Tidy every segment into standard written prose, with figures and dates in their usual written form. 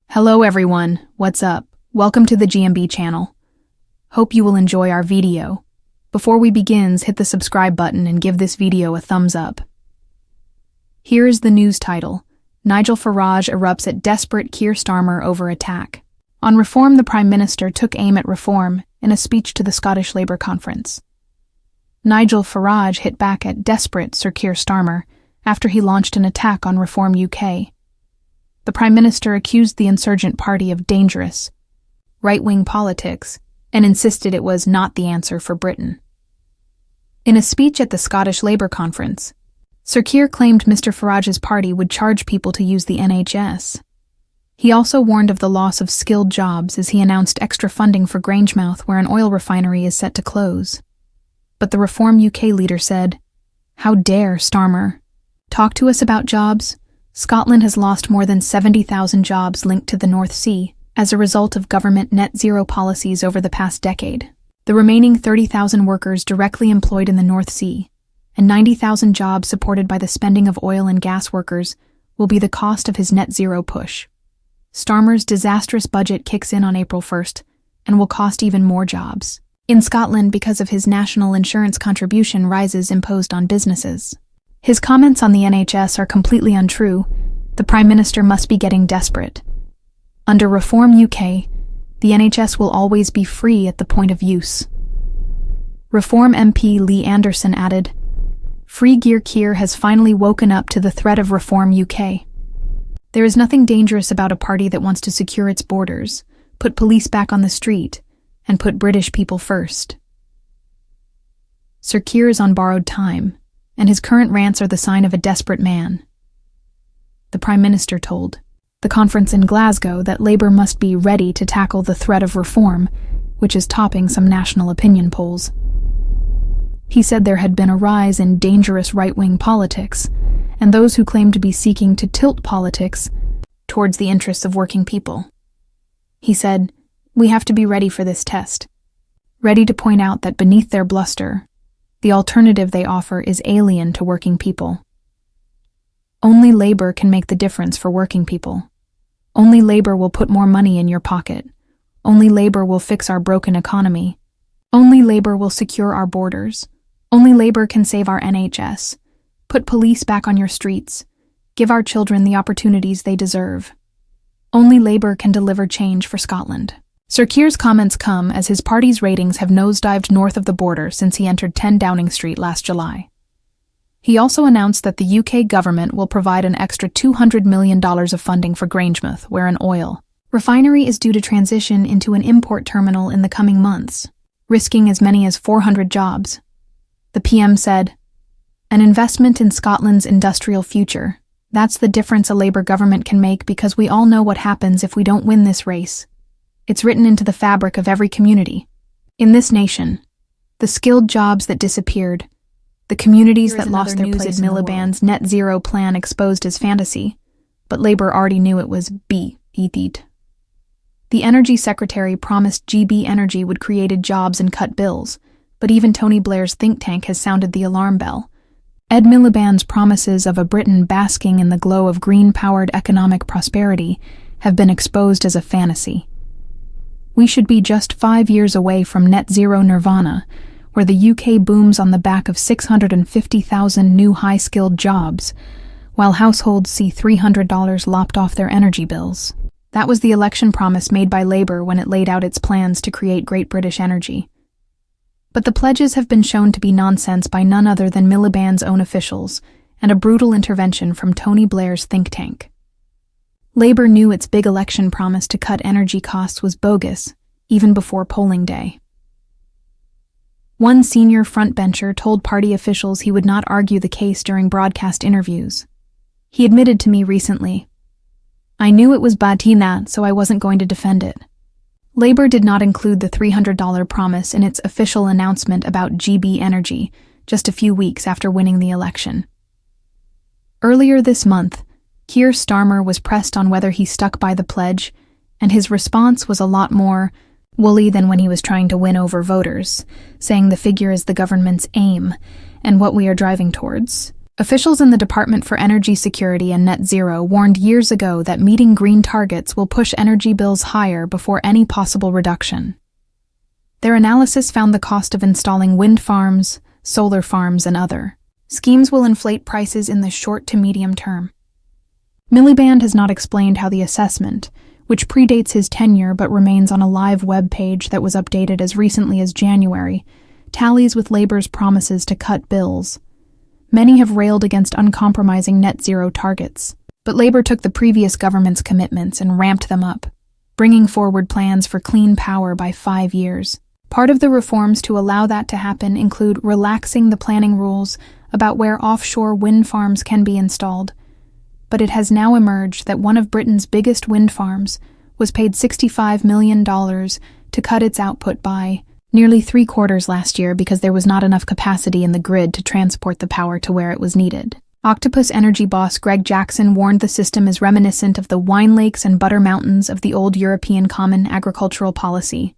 Hello everyone, what's up? Welcome to the GMB channel. Hope you will enjoy our video. Before we begin, hit the subscribe button and give this video a thumbs up. Here is the news title. Nigel Farage erupts at desperate Keir Starmer over attack. On reform, the Prime Minister took aim at reform in a speech to the Scottish Labour Conference. Nigel Farage hit back at desperate Sir Keir Starmer after he launched an attack on Reform UK. The Prime Minister accused the insurgent party of dangerous, right-wing politics and insisted it was not the answer for Britain. In a speech at the Scottish Labour Conference, Sir Keir claimed Mr Farage's party would charge people to use the NHS. He also warned of the loss of skilled jobs as he announced extra funding for Grangemouth, where an oil refinery is set to close. But the Reform UK leader said, "How dare Starmer talk to us about jobs? Scotland has lost more than 70,000 jobs linked to the North Sea as a result of government net zero policies over the past decade. The remaining 30,000 workers directly employed in the North Sea and 90,000 jobs supported by the spending of oil and gas workers will be the cost of his net zero push. Starmer's disastrous budget kicks in on April 1st and will cost even more jobs in Scotland because of his national insurance contribution rises imposed on businesses. His comments on the NHS are completely untrue. The Prime Minister must be getting desperate. Under Reform UK, the NHS will always be free at the point of use." Reform MP Lee Anderson added, "Free Gear Keir has finally woken up to the threat of Reform UK. There is nothing dangerous about a party that wants to secure its borders, put police back on the street, and put British people first." Sir Keir is on borrowed time, and his current rants are the sign of a desperate man. The Prime Minister told the conference in Glasgow that Labour must be ready to tackle the threat of reform, which is topping some national opinion polls. He said there had been a rise in dangerous right-wing politics, and those who claim to be seeking to tilt politics towards the interests of working people. He said, "We have to be ready for this test, ready to point out that beneath their bluster, the alternative they offer is alien to working people. Only Labour can make the difference for working people. Only Labour will put more money in your pocket. Only Labour will fix our broken economy. Only Labour will secure our borders. Only Labour can save our NHS, put police back on your streets, give our children the opportunities they deserve. Only Labour can deliver change for Scotland." Sir Keir's comments come as his party's ratings have nosedived north of the border since he entered 10 Downing Street last July. He also announced that the UK government will provide an extra $200 million of funding for Grangemouth, where an oil refinery is due to transition into an import terminal in the coming months, risking as many as 400 jobs. The PM said, "An investment in Scotland's industrial future. That's the difference a Labour government can make, because we all know what happens if we don't win this race. It's written into the fabric of every community in this nation. The skilled jobs that disappeared, the communities that lost their place. Miliband's net zero plan exposed as fantasy, but Labour already knew it was BET. The Energy Secretary promised GB Energy would create jobs and cut bills, but even Tony Blair's think tank has sounded the alarm bell. Ed Miliband's promises of a Britain basking in the glow of green-powered economic prosperity have been exposed as a fantasy. We should be just 5 years away from net zero nirvana, where the UK booms on the back of 650,000 new high-skilled jobs, while households see $300 lopped off their energy bills." That was the election promise made by Labour when it laid out its plans to create Great British Energy. But the pledges have been shown to be nonsense by none other than Miliband's own officials and a brutal intervention from Tony Blair's think tank. Labour knew its big election promise to cut energy costs was bogus, even before polling day. One senior frontbencher told party officials he would not argue the case during broadcast interviews. He admitted to me recently, "I knew it was Batina, so I wasn't going to defend it." Labour did not include the $300 promise in its official announcement about GB Energy just a few weeks after winning the election. Earlier this month, Keir Starmer was pressed on whether he stuck by the pledge, and his response was a lot more woolly than when he was trying to win over voters, saying the figure is the government's aim and what we are driving towards. Officials in the Department for Energy Security and Net Zero warned years ago that meeting green targets will push energy bills higher before any possible reduction. Their analysis found the cost of installing wind farms, solar farms, and other schemes will inflate prices in the short to medium term. Miliband has not explained how the assessment, which predates his tenure but remains on a live web page that was updated as recently as January, tallies with Labour's promises to cut bills. Many have railed against uncompromising net zero targets, but Labour took the previous government's commitments and ramped them up, bringing forward plans for clean power by 5 years. Part of the reforms to allow that to happen include relaxing the planning rules about where offshore wind farms can be installed. But it has now emerged that one of Britain's biggest wind farms was paid $65 million to cut its output by nearly 3/4 last year because there was not enough capacity in the grid to transport the power to where it was needed. Octopus Energy boss Greg Jackson warned the system is reminiscent of the wine lakes and butter mountains of the old European Common Agricultural Policy.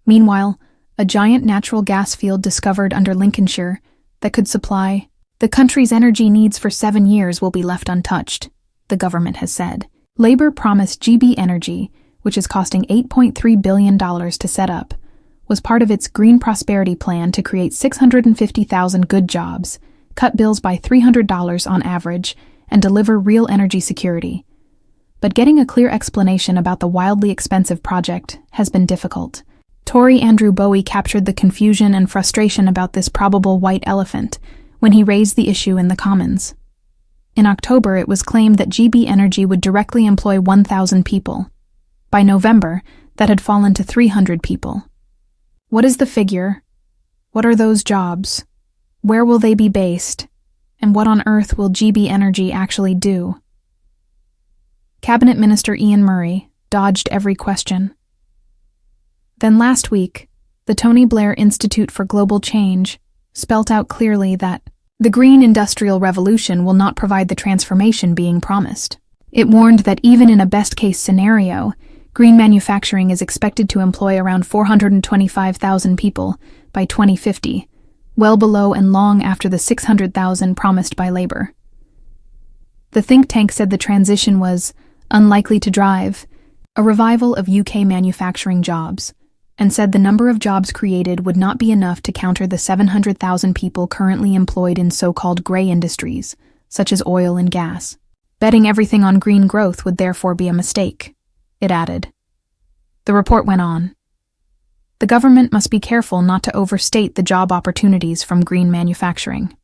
Meanwhile, a giant natural gas field discovered under Lincolnshire that could supply the country's energy needs for 7 years will be left untouched, the government has said. Labour promised GB Energy, which is costing $8.3 billion to set up, was part of its Green Prosperity Plan to create 650,000 good jobs, cut bills by $300 on average, and deliver real energy security. But getting a clear explanation about the wildly expensive project has been difficult. Tory Andrew Bowie captured the confusion and frustration about this probable white elephant when he raised the issue in the Commons. In October, it was claimed that GB Energy would directly employ 1,000 people. By November, that had fallen to 300 people. What is the figure? What are those jobs? Where will they be based? And what on earth will GB Energy actually do? Cabinet Minister Ian Murray dodged every question. Then last week, the Tony Blair Institute for Global Change spelt out clearly that the green industrial revolution will not provide the transformation being promised. It warned that even in a best-case scenario, green manufacturing is expected to employ around 425,000 people by 2050, well below and long after the 600,000 promised by Labour. The think tank said the transition was unlikely to drive a revival of UK manufacturing jobs, and said the number of jobs created would not be enough to counter the 700,000 people currently employed in so-called grey industries, such as oil and gas. Betting everything on green growth would therefore be a mistake, it added. The report went on. The government must be careful not to overstate the job opportunities from green manufacturing.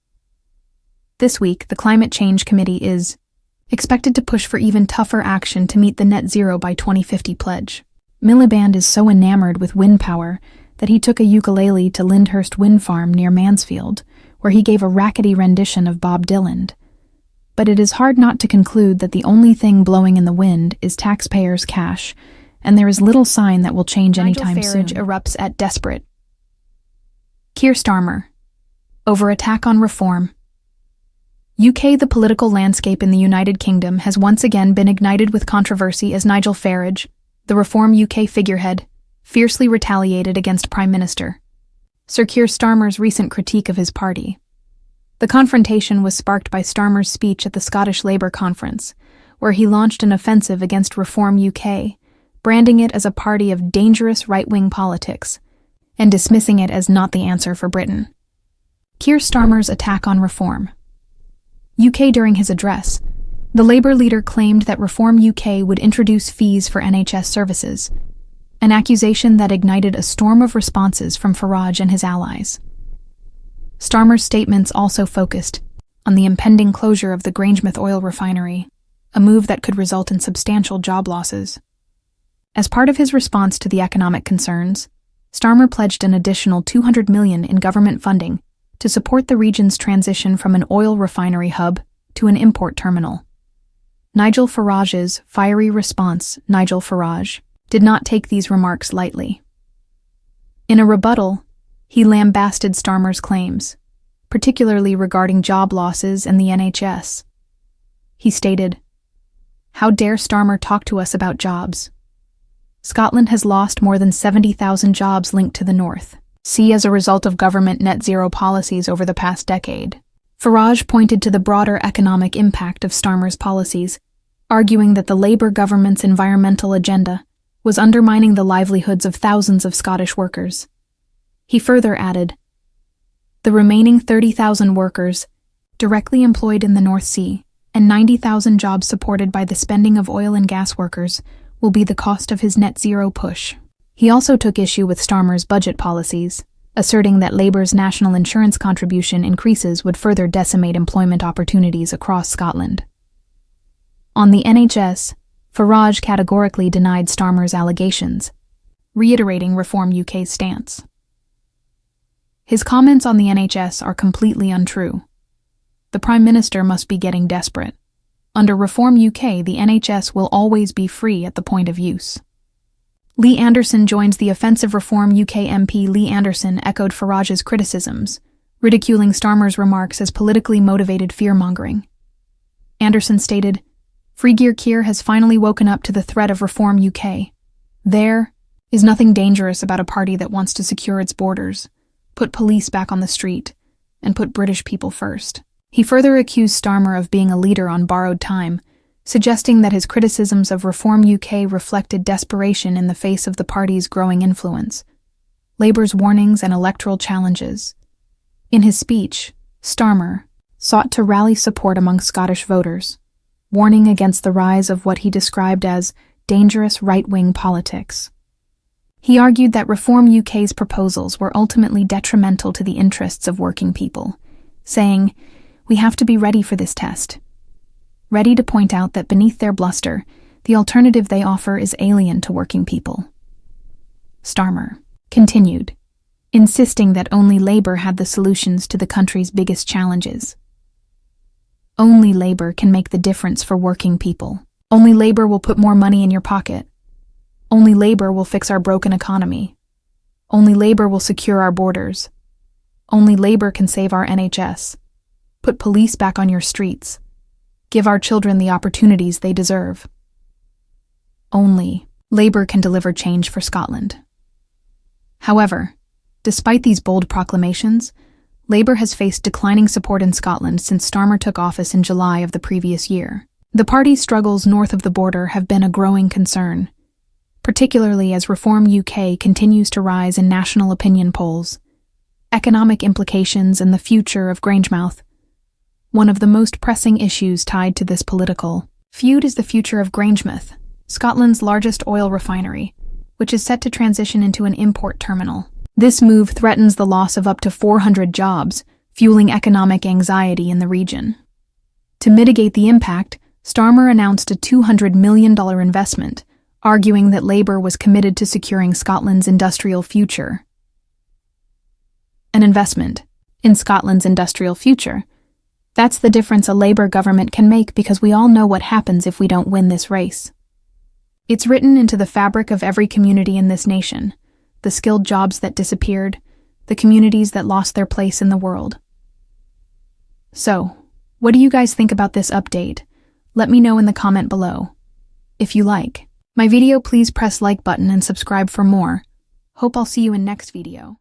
This week, the Climate Change Committee is expected to push for even tougher action to meet the net zero by 2050 pledge. Miliband is so enamored with wind power that he took a ukulele to Lyndhurst Wind Farm near Mansfield, where he gave a rackety rendition of Bob Dylan. But it is hard not to conclude that the only thing blowing in the wind is taxpayers' cash, and there is little sign that will change anytime soon. Nigel Farage erupts at desperate. Keir Starmer. Over attack on reform. UK. The political landscape in the United Kingdom has once again been ignited with controversy as Nigel Farage, the Reform UK figurehead, fiercely retaliated against Prime Minister Sir Keir Starmer's recent critique of his party. The confrontation was sparked by Starmer's speech at the Scottish Labour conference, where he launched an offensive against Reform UK, branding it as a party of dangerous right-wing politics, and dismissing it as not the answer for Britain. Keir Starmer's attack on Reform UK. During his address, the Labour leader claimed that Reform UK would introduce fees for NHS services, an accusation that ignited a storm of responses from Farage and his allies. Starmer's statements also focused on the impending closure of the Grangemouth oil refinery, a move that could result in substantial job losses. As part of his response to the economic concerns, Starmer pledged an additional $200 million in government funding to support the region's transition from an oil refinery hub to an import terminal. Nigel Farage's fiery response, Nigel Farage, did not take these remarks lightly. In a rebuttal, he lambasted Starmer's claims, particularly regarding job losses and the NHS. He stated, "How dare Starmer talk to us about jobs? Scotland has lost more than 70,000 jobs linked to the north, as a result of government net zero policies over the past decade. Farage pointed to the broader economic impact of Starmer's policies, arguing that the Labour government's environmental agenda was undermining the livelihoods of thousands of Scottish workers. He further added, "The remaining 30,000 workers directly employed in the North Sea and 90,000 jobs supported by the spending of oil and gas workers will be the cost of his net zero push." He also took issue with Starmer's budget policies, asserting that Labour's national insurance contribution increases would further decimate employment opportunities across Scotland. On the NHS, Farage categorically denied Starmer's allegations, reiterating Reform UK's stance. His comments on the NHS are completely untrue. The Prime Minister must be getting desperate. Under Reform UK, the NHS will always be free at the point of use. Lee Anderson joins the offensive. Reform UK MP Lee Anderson echoed Farage's criticisms, ridiculing Starmer's remarks as politically motivated fear-mongering. Anderson stated, Keir has finally woken up to the threat of Reform UK. There is nothing dangerous about a party that wants to secure its borders, put police back on the street, and put British people first. He further accused Starmer of being a leader on borrowed time, suggesting that his criticisms of Reform UK reflected desperation in the face of the party's growing influence, Labour's warnings and electoral challenges. In his speech, Starmer sought to rally support among Scottish voters, warning against the rise of what he described as dangerous right-wing politics. He argued that Reform UK's proposals were ultimately detrimental to the interests of working people, saying, "We have to be ready for this test. Ready to point out that beneath their bluster, the alternative they offer is alien to working people." Starmer continued, insisting that only Labour had the solutions to the country's biggest challenges. Only Labour can make the difference for working people. Only Labour will put more money in your pocket. Only Labour will fix our broken economy. Only Labour will secure our borders. Only Labour can save our NHS. Put police back on your streets. Give our children the opportunities they deserve. Only Labour can deliver change for Scotland. However, despite these bold proclamations, Labour has faced declining support in Scotland since Starmer took office in July of the previous year. The party's struggles north of the border have been a growing concern, particularly as Reform UK continues to rise in national opinion polls. Economic implications and the future of Grangemouth. One of the most pressing issues tied to this political feud is the future of Grangemouth, Scotland's largest oil refinery, which is set to transition into an import terminal. This move threatens the loss of up to 400 jobs, fueling economic anxiety in the region. To mitigate the impact, Starmer announced a $200 million investment, arguing that Labour was committed to securing Scotland's industrial future. An investment in Scotland's industrial future. That's the difference a Labour government can make, because we all know what happens if we don't win this race. It's written into the fabric of every community in this nation. The skilled jobs that disappeared, the communities that lost their place in the world. So, what do you guys think about this update? Let me know in the comment below. If you like my video, please press like button and subscribe for more. Hope I'll see you in next video.